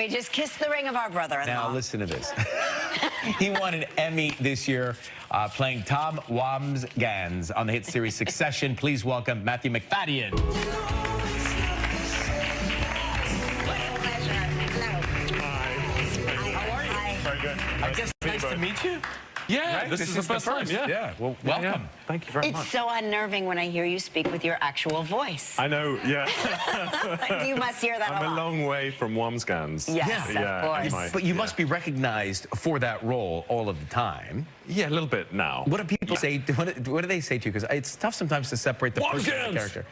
we just kissed the ring of our brother-in-law. Now listen to this. He won an Emmy this year playing Tom Wambsgans on the hit series Succession. Please welcome Matthew Macfadyen. I guess nice to meet you. Yeah, right? this is the first time. Yeah, well, welcome. Yeah. Thank you very much. It's so unnerving when I hear you speak with your actual voice. I know, yeah. You must hear that I'm a lot. a long way from Wambsgans. Yes, of course. But you must be recognized for that role all of the time. Yeah, a little bit now. What do people say? What do they say to you? Because it's tough sometimes to separate the person and the character.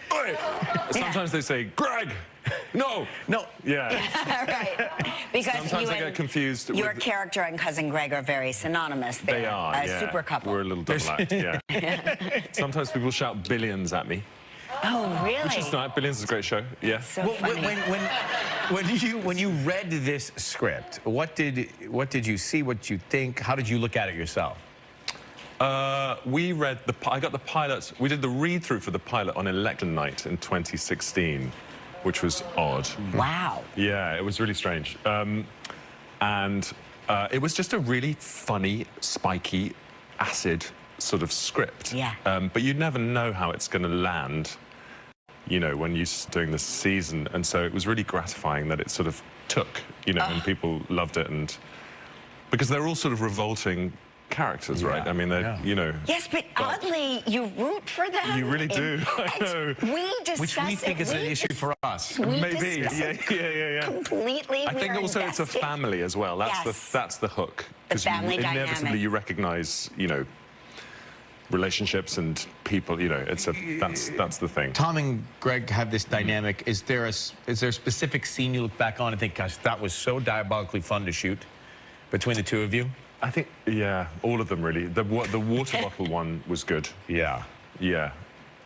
Sometimes they say, Greg! No! No. Yeah. Right. Because sometimes I get confused. Your character and cousin Greg are very synonymous. They are, a super couple. We're a little double act, yeah. Sometimes people shout billions at me. Oh, really? Which is nice. Billions is a great show, yeah. So funny. When you read this script, what did you see? What did you think? How did you look at it yourself? We read I got the pilot. We did the read-through for the pilot on election night in 2016, which was odd. Wow. Yeah, it was really strange. And it was just a really funny, spiky, acid sort of script. Yeah. But you never know how it's going to land, you know, when you're doing the season. And so it was really gratifying that it sort of took, you know, and people loved it. And because they're all sort of revolting characters, right? I mean, they're, you know... Yes, but oddly, you root for them. You really do, I know. We discuss Which we think is an issue for us. Maybe, yeah. Completely. I think also it's a family as well. That's the hook. Because inevitably dynamic. you recognise, you know, relationships and people. You know, that's the thing. Tom and Greg have this dynamic. Is there a specific scene you look back on and think, gosh, that was so diabolically fun to shoot between the two of you? I think, yeah, all of them really. The water bottle one was good. Yeah. Yeah.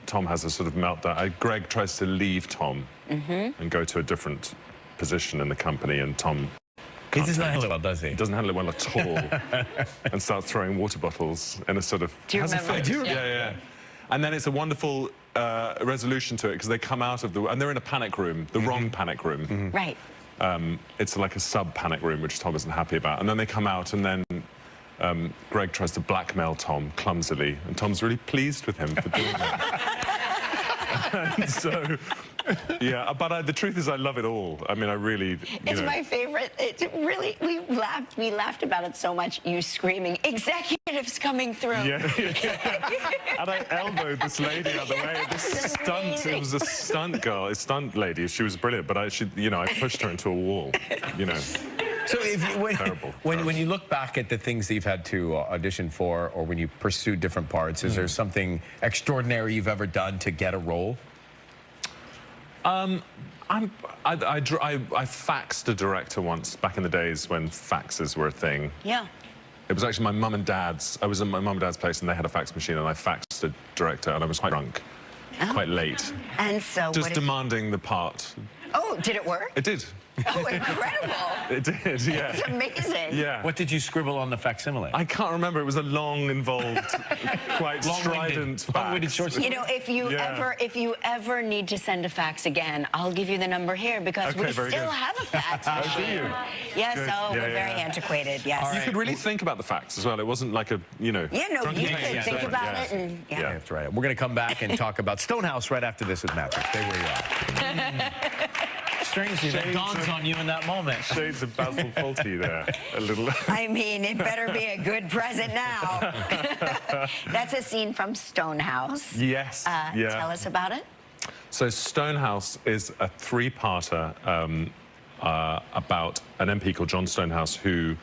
Tom has a sort of meltdown. Greg tries to leave Tom and go to a different position in the company, and Tom... He doesn't handle it well, does he? He doesn't handle it well at all. And starts throwing water bottles in a sort of... Do you remember? I do. Yeah. And then it's a wonderful resolution to it, because they come out of the... And they're in a panic room, the wrong panic room. Right. It's like a sub-panic room, which Tom isn't happy about. And then they come out, and then Greg tries to blackmail Tom clumsily, and Tom's really pleased with him for doing that. And so, yeah, but the truth is I love it all. I mean, I really... It's my favorite. It's really, we laughed about it so much, you screaming, executives coming through. Yeah. And I elbowed this lady out of the way. This stunt, it was a stunt girl, a stunt lady. She was brilliant, but I pushed her into a wall, you know. So when you look back at the things that you've had to audition for, or when you pursue different parts, is there something extraordinary you've ever done to get a role? I faxed a director once, back in the days when faxes were a thing. Yeah. It was actually my mum and dad's. I was at my mum and dad's place, and they had a fax machine, and I faxed a director, and I was quite drunk, quite late. And so just demanding the part. Oh, did it work? It did. Oh, incredible. It did, yeah. It's amazing. Yeah. What did you scribble on the facsimile? I can't remember. It was a long, involved, quite strident fax. You know, if you ever need to send a fax again, I'll give you the number here, because we still have a fax machine. Oh, do you? Yes, we're very antiquated, yes. You could really think about the fax as well. It wasn't like a, you know... Yeah, no, you could think about it and... Yeah, that's right. We're going to come back and talk about Stonehouse right after this with Matthew. Stay where you are. Strangely, that dawns on you in that moment. Shades of Basil Fawlty there, a little. I mean, it better be a good present now. That's a scene from Stonehouse. Yes, Tell us about it. So Stonehouse is a three-parter about an MP called John Stonehouse, who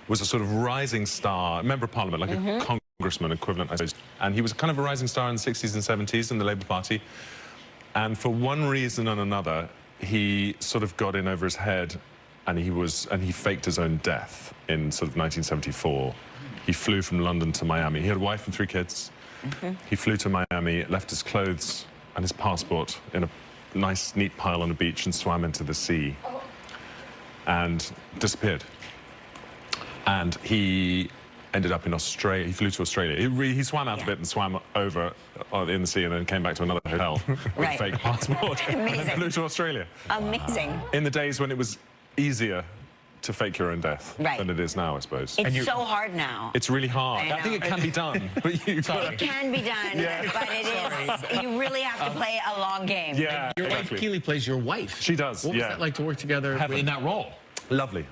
was a sort of rising star, a member of Parliament, like a congressman equivalent, I suppose. And he was kind of a rising star in the 60s and 70s in the Labour Party. And for one reason and another, he sort of got in over his head, and he faked his own death in sort of 1974. He flew from London to Miami. He had a wife and 3 kids. He flew to Miami, left his clothes and his passport in a nice, neat pile on a beach, and swam into the sea and disappeared. And he ended up in Australia. He flew to Australia. He swam out a bit and swam over in the sea, and then came back to another hotel with a fake passport. Amazing. And then flew to Australia. Amazing. In the days when it was easier to fake your own death than it is now, I suppose. It's so hard now. It's really hard. I think it can be done, but it can be done, but it is. You really have to play a long game. Yeah, your wife Keely plays your wife. She does. What was that like to work together in that role? Lovely.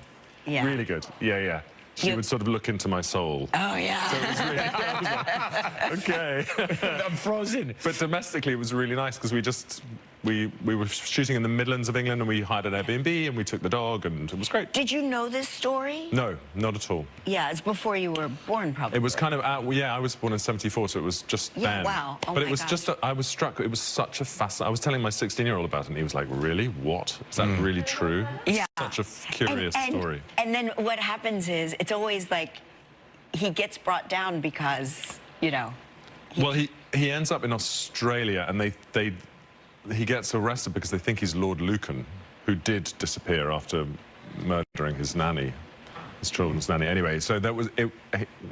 Yeah. Really good. Yeah. She would sort of look into my soul. Oh, yeah. So it was really, I was like, okay. I'm frozen. But domestically, it was really nice because we were shooting in the Midlands of England and we hired an Airbnb and we took the dog and it was great. Did you know this story? No, not at all. Yeah, it's before you were born, probably. It was kind of I was born in '74, so it was just then. Wow. Oh, but it was just, I was struck. It was such a fascinating. I was telling my 16-year-old about it and he was like, really? What? Is that really true? Yeah. Such a curious story. And then what happens is, it's always like, he gets brought down because, you know. Well, he ends up in Australia and he gets arrested because they think he's Lord Lucan, who did disappear after murdering his nanny, his children's nanny. Anyway, so that was it.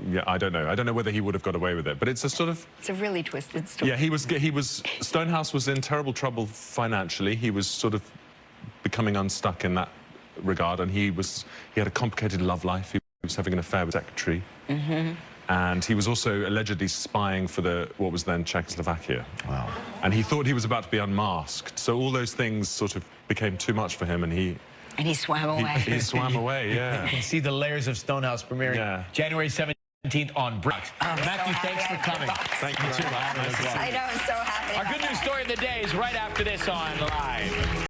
Yeah, I don't know. I don't know whether he would have got away with it, but it's a sort of. It's a really twisted story. Yeah, Stonehouse was in terrible trouble financially. He was sort of becoming unstuck in that regard, and he had a complicated love life. He was having an affair with the secretary. And he was also allegedly spying for what was then Czechoslovakia. Wow. And he thought he was about to be unmasked. So all those things sort of became too much for him, and he swam away. He swam away, yeah. You can see the layers of Stonehouse premiering January 17th on Brooks. Matthew, thanks for coming. Thank you too much. I know, I'm so happy. Our good news story of the day is right after this on Live.